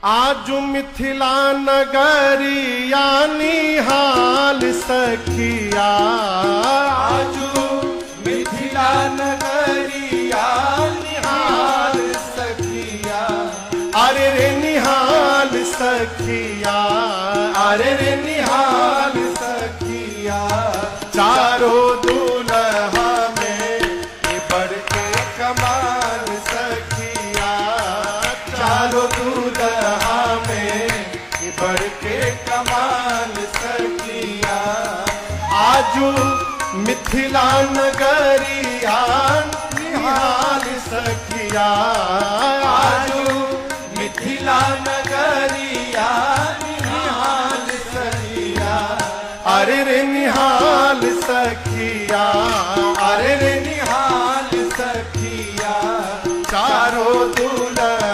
आज मिथिला नगरिया निहाल सखिया, आज मिथिला नगरिया निहाल सखिया। अरे रे निहाल सखिया, अरे रे निहाल सखिया। चारों दुल्हा में बढ़ के कमाल सखिया, चारों दुल्हा में बढ़ के कमाल सखिया। आजू मिथिला नगरिया निहाल सखिया, आजू मिथिला नगरिया निहाल सखिया। अरे रे निहाल सखिया, अरे रे निहाल सखिया। चारों दुल्हा